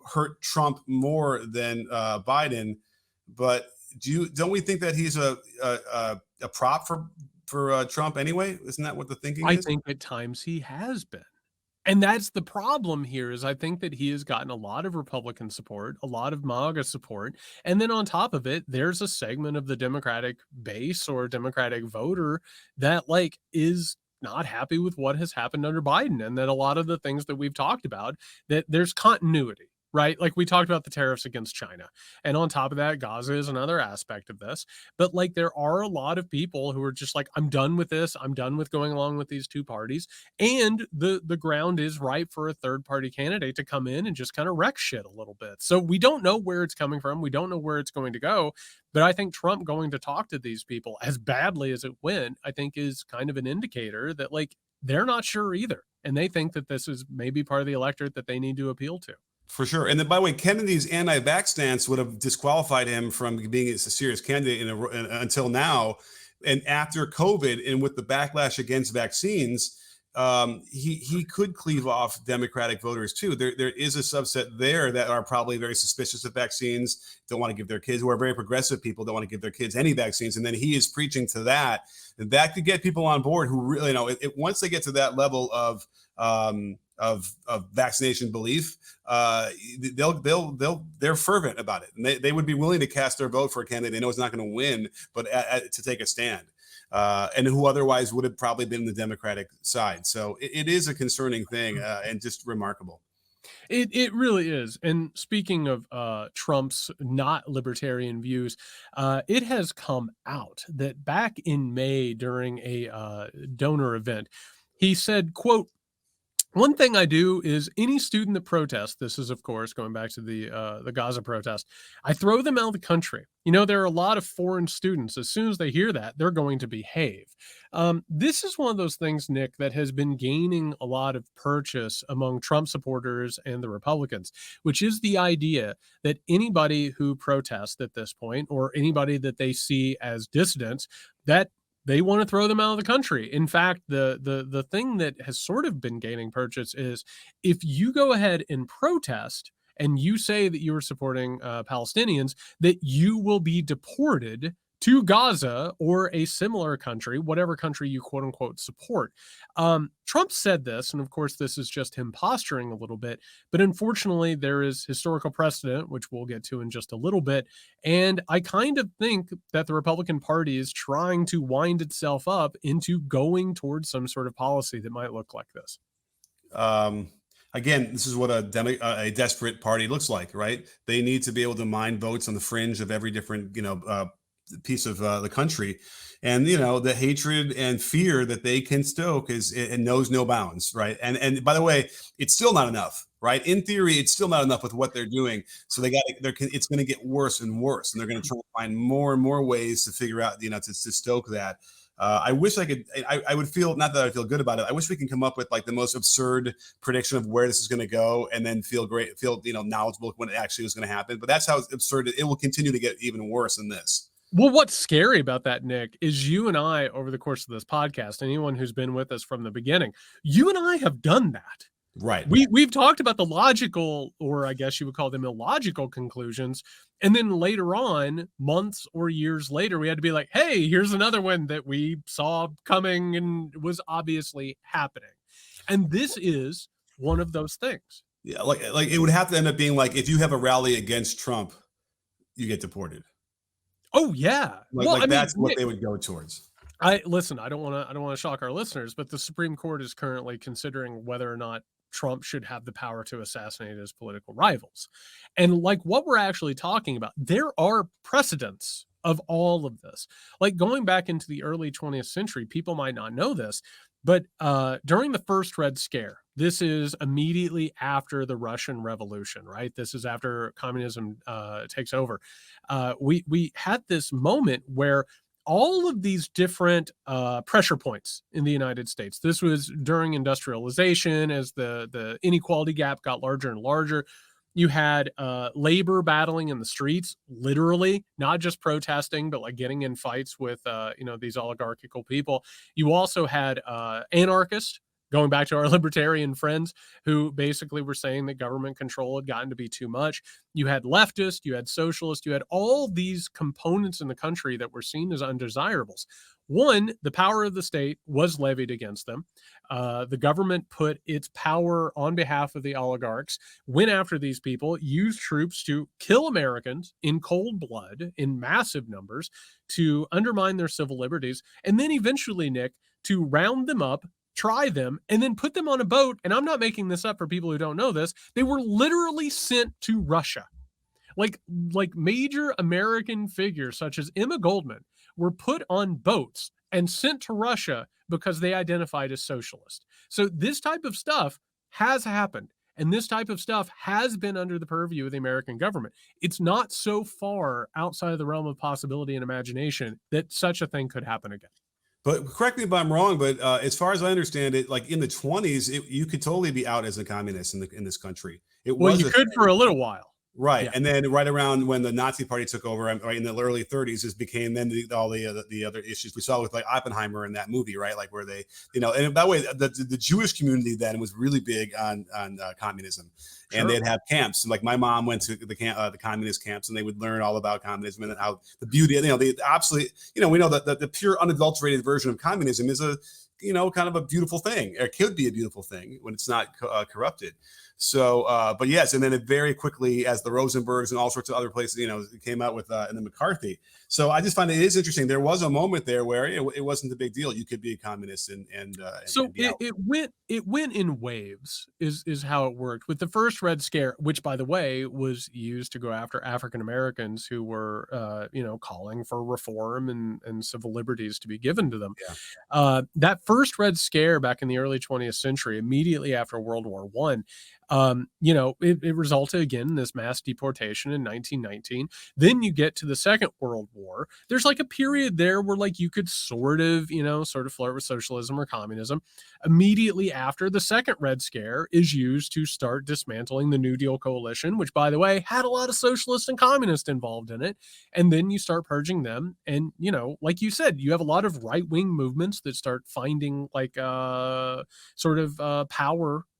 hurt Trump more than Biden. But don't we think that he's a prop for Trump anyway? Isn't that what the thinking is? I think at times he has been. And that's the problem here is I think that he has gotten a lot of Republican support, a lot of MAGA support. And then on top of it, there's a segment of the Democratic base or Democratic voter that is not happy with what has happened under Biden. And that a lot of the things that we've talked about, that there's continuity. Right? We talked about the tariffs against China. And on top of that, Gaza is another aspect of this. But there are a lot of people who are just I'm done with this. I'm done with going along with these two parties. And the ground is ripe for a third party candidate to come in and just kind of wreck shit a little bit. So we don't know where it's coming from. We don't know where it's going to go. But I think Trump going to talk to these people as badly as it went, I think is kind of an indicator that they're not sure either. And they think that this is maybe part of the electorate that they need to appeal to. For sure. And then, by the way, Kennedy's anti-vax stance would have disqualified him from being a serious candidate until now. And after COVID, and with the backlash against vaccines, he could cleave off Democratic voters too. There is a subset there that are probably very suspicious of vaccines, don't want to give their kids, who are very progressive people, don't want to give their kids any vaccines. And then he is preaching to that. And that could get people on board who really, once they get to that level of vaccination belief, they're fervent about it, and they would be willing to cast their vote for a candidate they know is not going to win, but to take a stand, and who otherwise would have probably been the Democratic side. So it is a concerning thing, and just remarkable. It really is. And speaking of Trump's not libertarian views, it has come out that back in May during a donor event, he said, quote, "One thing I do is any student that protests," this is, of course, going back to the Gaza protest, "I throw them out of the country. You know, there are a lot of foreign students. As soon as they hear that, they're going to behave." This is one of those things, Nick, that has been gaining a lot of purchase among Trump supporters and the Republicans, which is the idea that anybody who protests at this point, or anybody that they see as dissidents, that they want to throw them out of the country. In fact, the thing that has sort of been gaining purchase is if you go ahead and protest and you say that you are supporting Palestinians, that you will be deported to Gaza or a similar country, whatever country you quote unquote support. Trump said this, and of course, this is just him posturing a little bit, but unfortunately, there is historical precedent, which we'll get to in just a little bit. And I kind of think that the Republican Party is trying to wind itself up into going towards some sort of policy that might look like this. Again, this is what a desperate party looks like, right? They need to be able to mine votes on the fringe of every different, piece of the country, and the hatred and fear that they can stoke it knows no bounds, right? And by the way, it's still not enough, right? In theory, it's still not enough with what they're doing. So it's going to get worse and worse, and they're going to try to find more and more ways to figure out, to stoke that. I wish I would feel, not that I feel good about it. I wish we can come up with like the most absurd prediction of where this is going to go, and then feel knowledgeable when it actually was going to happen. But that's how absurd it will continue to get even worse than this. Well, what's scary about that, Nick, is you and I, over the course of this podcast, anyone who's been with us from the beginning, you and I have done that. Right. We've talked about the logical, or I guess you would call them illogical conclusions. And then later on, months or years later, we had to be like, hey, here's another one that we saw coming and was obviously happening. And this is one of those things. Yeah, like it would have to end up being like, if you have a rally against Trump, you get deported. Oh yeah. That's what they would go towards. I don't want to shock our listeners, but the Supreme Court is currently considering whether or not Trump should have the power to assassinate his political rivals. And like what we're actually talking about, there are precedents of all of this. Like going back into the early 20th century, people might not know this, but during the first Red Scare, this is immediately after the Russian Revolution, right? This is after communism takes over. We had this moment where all of these different pressure points in the United States. This was during industrialization, as the inequality gap got larger and larger. You had labor battling in the streets, literally, not just protesting, but like getting in fights with, these oligarchical people. You also had anarchists, going back to our libertarian friends, who basically were saying that government control had gotten to be too much. You had leftists, you had socialists, you had all these components in the country that were seen as undesirables. One, the power of the state was levied against them. The government put its power on behalf of the oligarchs, went after these people, used troops to kill Americans in cold blood, in massive numbers, to undermine their civil liberties, and then eventually, Nick, to round them up, try them, and then put them on a boat. And I'm not making this up for people who don't know this. They were literally sent to Russia. Like major American figures such as Emma Goldman were put on boats and sent to Russia because they identified as socialist. So this type of stuff has happened. And this type of stuff has been under the purview of the American government. It's not so far outside of the realm of possibility and imagination that such a thing could happen again. But correct me if I'm wrong, but as far as I understand it, like in the 20s, you could totally be out as a communist in this country. It Well, was you a could for a little while. right, Yeah, and then right around when the Nazi Party took over, right in the early 30s, it became then all the other issues we saw with like Oppenheimer in that movie, right? Like where they, and by the way, the Jewish community then was really big on communism, and sure. they'd have camps. Like my mom went to the communist camps, and they would learn all about communism and how the beauty, the absolute, we know that the pure unadulterated version of communism is a kind of a beautiful thing. It could be a beautiful thing when it's not corrupted. So, but yes, and then it very quickly, as the Rosenbergs and all sorts of other places, it came out with and then McCarthy. So I just find it is interesting. There was a moment there where it wasn't a big deal. You could be a communist So and be out. it went in waves is how it worked. With the first Red Scare, which by the way was used to go after African Americans who were calling for reform and civil liberties to be given to them. Yeah, That first Red Scare back in the early 20th century, immediately after World War One, it resulted again in this mass deportation in 1919. Then you get to the Second World War. There's like a period there where like you could sort of flirt with socialism or communism. Immediately after, the second Red Scare is used to start dismantling the New Deal coalition, which by the way had a lot of socialists and communists involved in it. And then you start purging them. And like you said, you have a lot of right-wing movements that start finding like power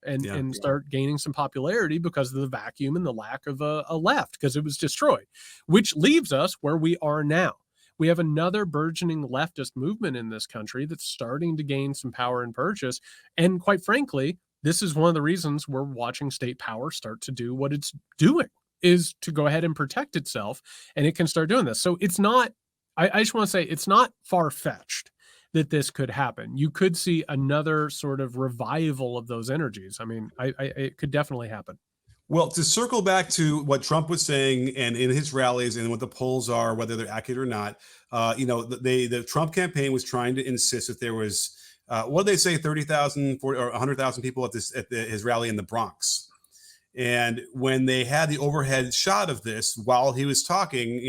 and start gaining some popularity because of the vacuum and the lack of a left, because it was destroyed, which leaves us where we are now. We have another burgeoning leftist movement in this country that's starting to gain some power and purchase. And quite frankly, this is one of the reasons we're watching state power start to do what it's doing, is to go ahead and protect itself. And it can start doing this. So it's not, I just want to say, it's not far-fetched that this could happen. You could see another sort of revival of those energies. I mean, it could definitely happen. Well, to circle back to what Trump was saying and in his rallies and what the polls are, whether they're accurate or not, the Trump campaign was trying to insist that there was, what did they say, 30,000 or 100,000 people at his rally in the Bronx. And when they had the overhead shot of this while he was talking,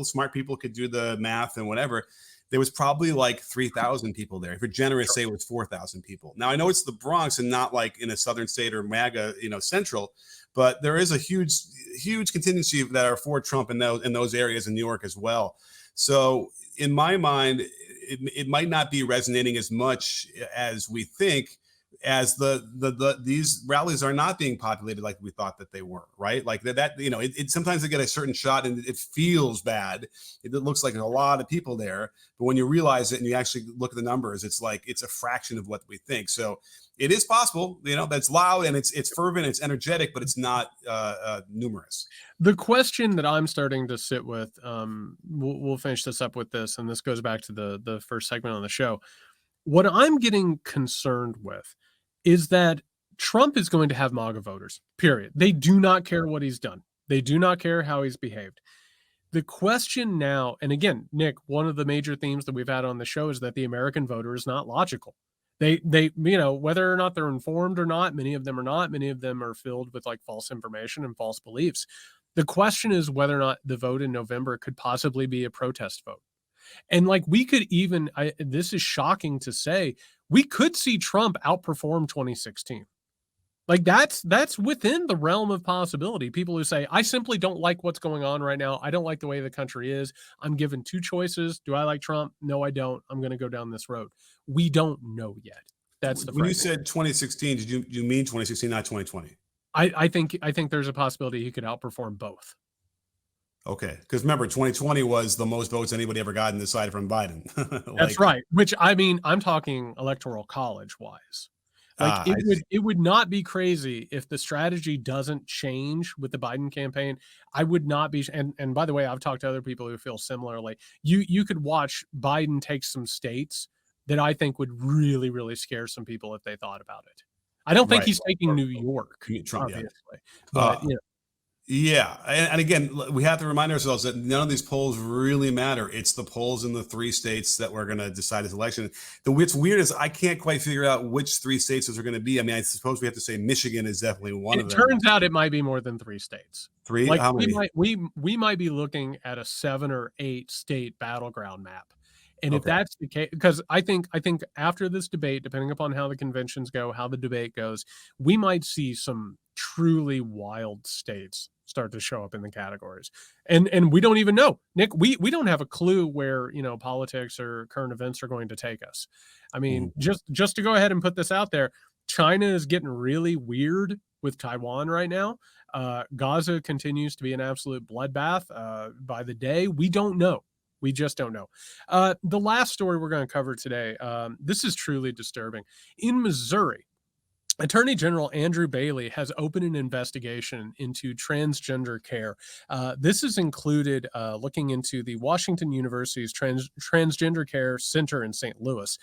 smart people could do the math and whatever. There was probably like 3,000 people there. If you're generous, say it was 4,000 people. Now I know it's the Bronx and not like in a southern state or MAGA, central, but there is a huge contingency that are for Trump in those areas in New York as well. So in my mind, it might not be resonating as much as we think, as these rallies are not being populated like we thought that they were, right? Like it sometimes they get a certain shot and it feels bad. It looks like there's a lot of people there, but when you realize it and you actually look at the numbers, it's like it's a fraction of what we think. So it is possible, that's loud and it's fervent, it's energetic, but it's not numerous. The question that I'm starting to sit with, we'll finish this up with this, and this goes back to the first segment on the show. What I'm getting concerned with is that Trump is going to have MAGA voters, period. They do not care what he's done. They do not care how he's behaved. The question now, and again, Nick, one of the major themes that we've had on the show is that the American voter is not logical. They whether or not they're informed or not, many of them are not. Many of them are filled with like false information and false beliefs. The question is whether or not the vote in November could possibly be a protest vote. And like we could even, this is shocking to say, we could see Trump outperform 2016. Like that's within the realm of possibility. People who say, I simply don't like what's going on right now. I don't like the way the country is. I'm given two choices. Do I like Trump? No, I don't. I'm going to go down this road. We don't know yet. That's the when you said 2016, did you mean 2016, not 2020? I think there's a possibility he could outperform both. Okay, because remember, 2020 was the most votes anybody ever gotten aside from Biden. That's right. Which I mean, I'm talking electoral college wise. Like it would not be crazy if the strategy doesn't change with the Biden campaign. I would not be. And by the way, I've talked to other people who feel similarly. You could watch Biden take some states that I think would really, really scare some people if they thought about it. I don't think he's taking New York, Trump, obviously, but yeah. And again, we have to remind ourselves that none of these polls really matter. It's the polls in the 3 states that we're going to decide this election. What's weird is I can't quite figure out which 3 states those are going to be. I mean, I suppose we have to say Michigan is definitely one of them. It turns out it might be more than 3 states. 3? Like how many? We might be looking at a 7 or 8 state battleground map. And if Okay. that's the case, because I think after this debate, depending upon how the conventions go, how the debate goes, we might see some truly wild states start to show up in the categories. And we don't even know, Nick. We don't have a clue where, politics or current events are going to take us. I mean, Mhm. just to go ahead and put this out there, China is getting really weird with Taiwan right now. Gaza continues to be an absolute bloodbath by the day. We don't know. We just don't know. The last story we're going to cover today, this is truly disturbing. In Missouri, Attorney General Andrew Bailey has opened an investigation into transgender care. This has included looking into the Washington University's Transgender Care Center in St. Louis.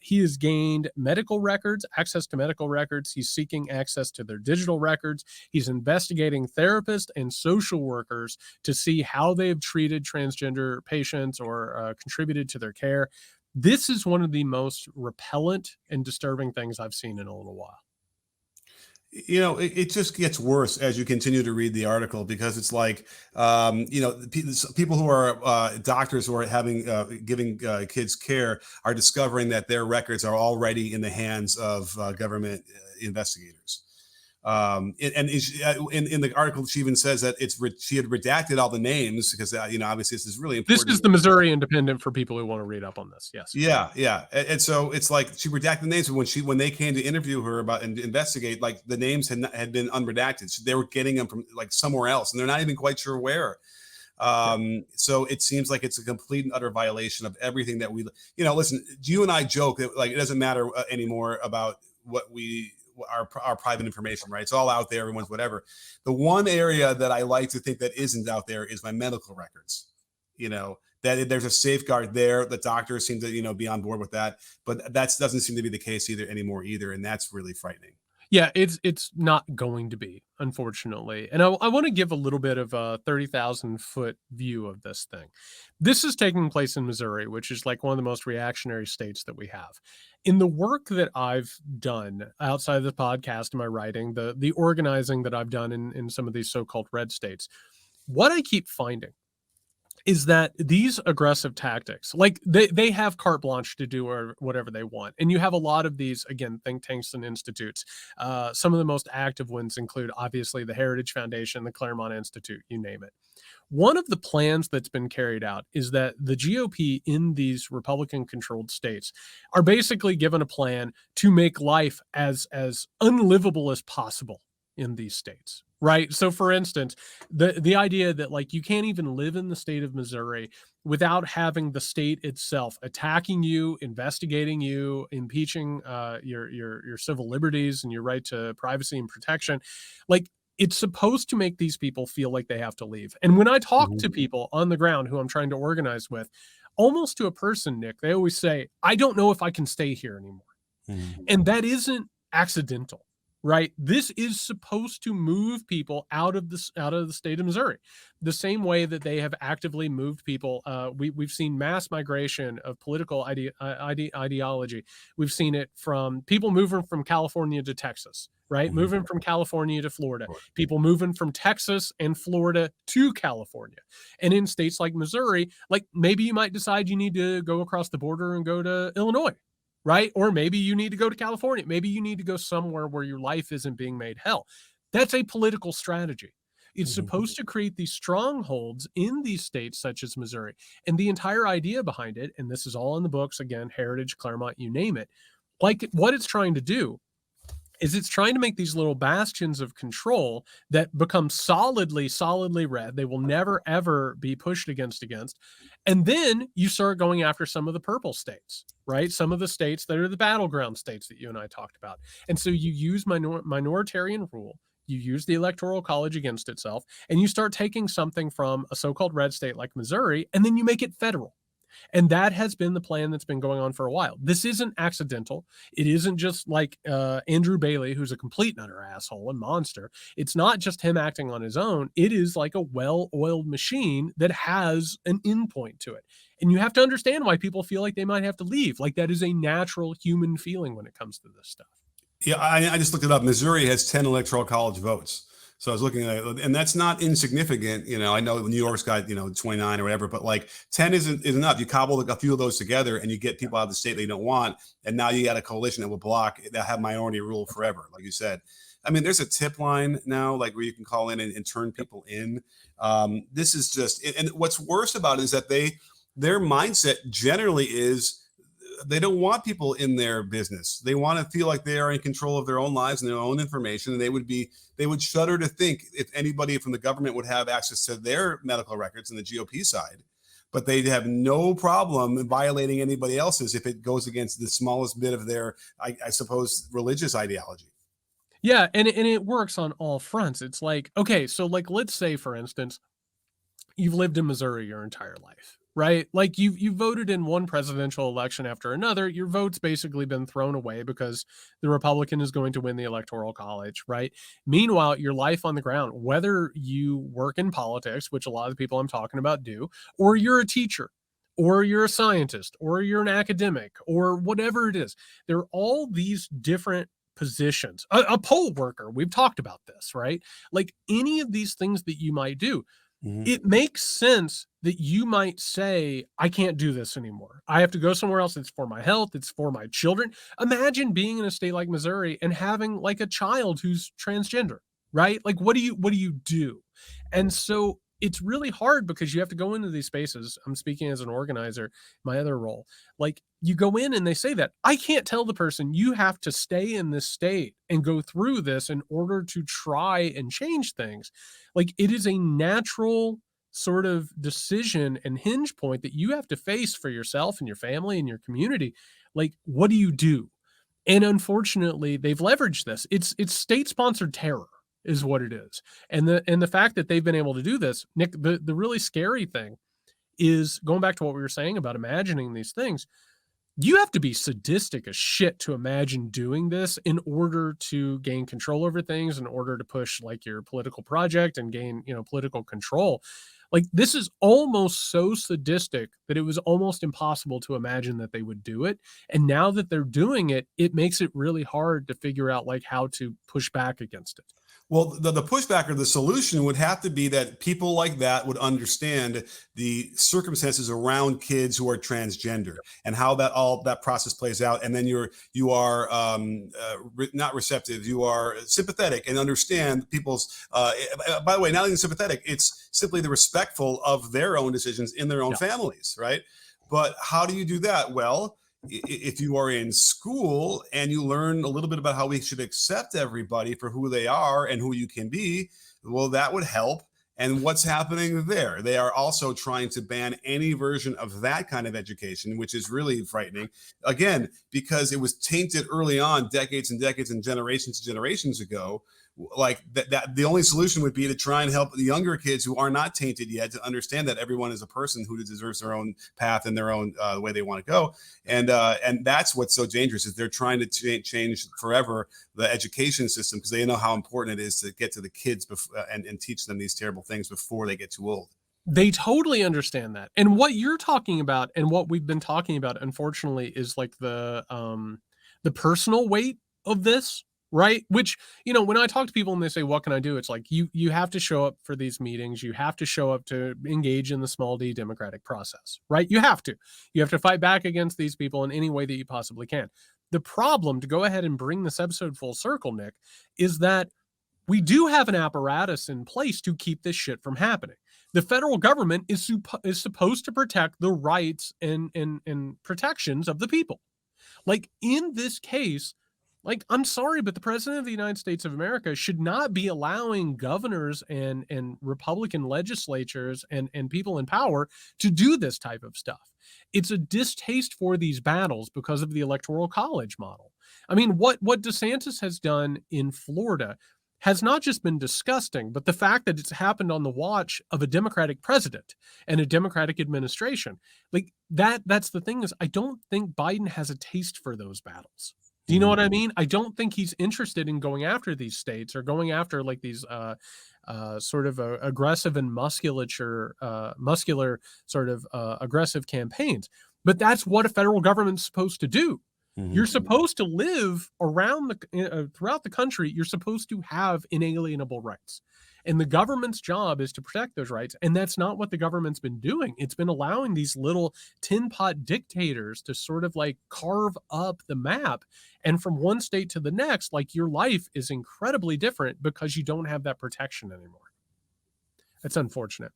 He has gained medical records, access to medical records. He's seeking access to their digital records. He's investigating therapists and social workers to see how they've treated transgender patients or contributed to their care. This is one of the most repellent and disturbing things I've seen in a little while. It just gets worse as you continue to read the article, because it's like, people who are doctors who are giving kids care are discovering that their records are already in the hands of government investigators. In the article, she even says that she had redacted all the names because, obviously this is really important. This is the Missouri Independent for people who want to read up on this. Yes. Yeah. And so it's like she redacted the names, but when they came to interview her about and investigate, like the names had been unredacted. So they were getting them from like somewhere else, and they're not even quite sure where. So it seems like it's a complete and utter violation of everything that we, listen, you and I joke that like it doesn't matter anymore about what our private information, right? It's all out there, everyone's whatever. The one area that I like to think that isn't out there is my medical records. That there's a safeguard there. The doctors seem to, be on board with that, but that doesn't seem to be the case anymore, and that's really frightening. Yeah, it's not going to be, unfortunately. And I want to give a little bit of a 30,000-foot view of this thing. This is taking place in Missouri, which is like one of the most reactionary states that we have. In the work that I've done outside of the podcast and my writing, the organizing that I've done in some of these so-called red states, what I keep finding is that these aggressive tactics, like they have carte blanche to do whatever they want. And you have a lot of these, again, think tanks and institutes. Some of the most active ones include, obviously, the Heritage Foundation, the Claremont Institute, you name it. One of the plans that's been carried out is that the GOP in these Republican-controlled states are basically given a plan to make life as unlivable as possible in these states. Right. So, for instance, the idea that like you can't even live in the state of Missouri without having the state itself attacking you, investigating you, impeaching your civil liberties and your right to privacy and protection. Like, it's supposed to make these people feel like they have to leave. And when I talk to people on the ground who I'm trying to organize with, almost to a person, Nick, they always say, I don't know if I can stay here anymore. And that isn't accidental. Right. This is supposed to move people out of the state of Missouri, the same way that they have actively moved people. We've seen mass migration of political ideology. We've seen it from people moving from California to Texas, right? Moving from California to Florida, people moving from Texas and Florida to California. And in states like Missouri, like maybe you might decide you need to go across the border and go to Illinois. Right? Or maybe you need to go to California. Maybe you need to go somewhere where your life isn't being made hell. That's a political strategy. It's supposed to create these strongholds in these states such as Missouri. And the entire idea behind it, and this is all in the books, again, Heritage, Claremont, you name it, like what it's trying to do is it's trying to make these little bastions of control that become solidly red. They will never, ever be pushed against. And then you start going after some of the purple states, right? Some of the states that are the battleground states that you and I talked about. And so you use minoritarian rule. You use the Electoral College against itself, and you start taking something from a so-called red state like Missouri, and then you make it federal. And that has been the plan that's been going on for a while. This isn't accidental. It isn't just like Andrew Bailey, who's a complete and utter asshole and monster. It's not just him acting on his own. It is like a well-oiled machine that has an endpoint to it. And you have to understand why people feel like they might have to leave. Like that is a natural human feeling when it comes to this stuff. Yeah, I just looked it up. Missouri has 10 electoral college votes. So I was looking at it, and that's not insignificant. I know New York's got 29 or whatever, but like 10 isn't enough. You cobble a few of those together, and you get people out of the state they don't want, and now you got a coalition that will block that have minority rule forever, like you said. I mean, there's a tip line now, like where you can call in and turn people in. This is just, and what's worse about it is that their mindset generally is they don't want people in their business. They want to feel like they are in control of their own lives and their own information. And they would shudder to think if anybody from the government would have access to their medical records in the GOP side, but they have no problem violating anybody else's if it goes against the smallest bit of their, I suppose, religious ideology. Yeah, and it works on all fronts. It's like, okay, so like let's say for instance, you've lived in Missouri your entire life, right? Like you've voted in one presidential election after another. Your vote's basically been thrown away because the Republican is going to win the Electoral College, right? Meanwhile, your life on the ground, whether you work in politics, which a lot of the people I'm talking about do, or you're a teacher, or you're a scientist, or you're an academic, or whatever it is, there are all these different positions. A poll worker, we've talked about this, right? Like any of these things that you might do, Mhm. it makes sense that you might say, I can't do this anymore. I have to go somewhere else. It's for my health. It's for my children. Imagine being in a state like Missouri and having like a child who's transgender, right? Like, what do you do? And so it's really hard because you have to go into these spaces. I'm speaking as an organizer, my other role. Like you go in and they say that I can't tell the person you have to stay in this state and go through this in order to try and change things. Like it is a natural sort of decision and hinge point that you have to face for yourself and your family and your community. Like, what do you do? And unfortunately, they've leveraged this. It's state-sponsored terror is what it is. And the fact that they've been able to do this, Nick, the really scary thing is going back to what we were saying about imagining these things. You have to be sadistic as shit to imagine doing this in order to gain control over things, in order to push like your political project and gain, political control. Like this is almost so sadistic that it was almost impossible to imagine that they would do it. And now that they're doing it, it makes it really hard to figure out like how to push back against it. Well, the pushback or the solution would have to be that people like that would understand the circumstances around kids who are transgender and how that process plays out. And then you are not receptive, you are sympathetic and understand people's. By the way, not even sympathetic; it's simply the respectful of their own decisions in their own families, right? But how do you do that? Well, if you are in school and you learn a little bit about how we should accept everybody for who they are and who you can be, well, that would help. And what's happening there? They are also trying to ban any version of that kind of education, which is really frightening. Again, because it was tainted early on, decades and decades and generations ago. Like that the only solution would be to try and help the younger kids who are not tainted yet to understand that everyone is a person who deserves their own path and their own the way they want to go. And that's what's so dangerous is they're trying to change forever the education system because they know how important it is to get to the kids and teach them these terrible things before they get too old. They totally understand that. And what you're talking about and what we've been talking about, unfortunately, is like the personal weight of this, right? Which, when I talk to people and they say, what can I do? It's like, you have to show up for these meetings. You have to show up to engage in the small d democratic process, right? You have to fight back against these people in any way that you possibly can. The problem, to go ahead and bring this episode full circle, Nick, is that we do have an apparatus in place to keep this shit from happening. The federal government is supposed to protect the rights and protections of the people. Like in this case, like, I'm sorry, but the president of the United States of America should not be allowing governors and Republican legislatures and people in power to do this type of stuff. It's a distaste for these battles because of the Electoral College model. I mean, what DeSantis has done in Florida has not just been disgusting, but the fact that it's happened on the watch of a Democratic president and a Democratic administration, like that's the thing is I don't think Biden has a taste for those battles. Do you know what I mean? I don't think he's interested in going after these states or going after like these sort of aggressive and muscular sort of aggressive campaigns. But that's what a federal government's supposed to do. You're supposed to live around throughout the country. You're supposed to have inalienable rights. And the government's job is to protect those rights. And that's not what the government's been doing. It's been allowing these little tin pot dictators to sort of like carve up the map. And from one state to the next, like your life is incredibly different because you don't have that protection anymore. That's unfortunate.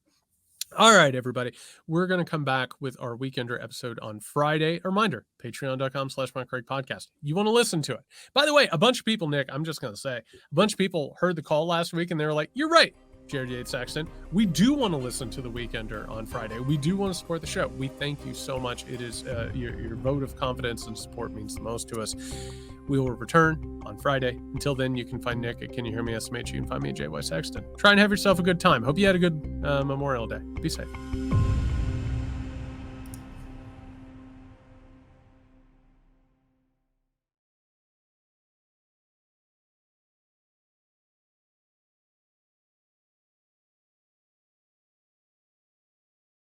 All right, everybody. We're going to come back with our Weekender episode on Friday. A reminder, patreon.com/MikeCraig podcast. You want to listen to it. By the way, a bunch of people, Nick, I'm just going to say, a bunch of people heard the call last week and they were like, you're right, Jared Yates Sexton. We do want to listen to the Weekender on Friday. We do want to support the show. We thank you so much. It is your vote of confidence and support means the most to us. We will return on Friday. Until then, you can find Nick at Can You Hear Me SMH. You can find me at JY Sexton. Try and have yourself a good time. Hope you had a good Memorial Day. Be safe.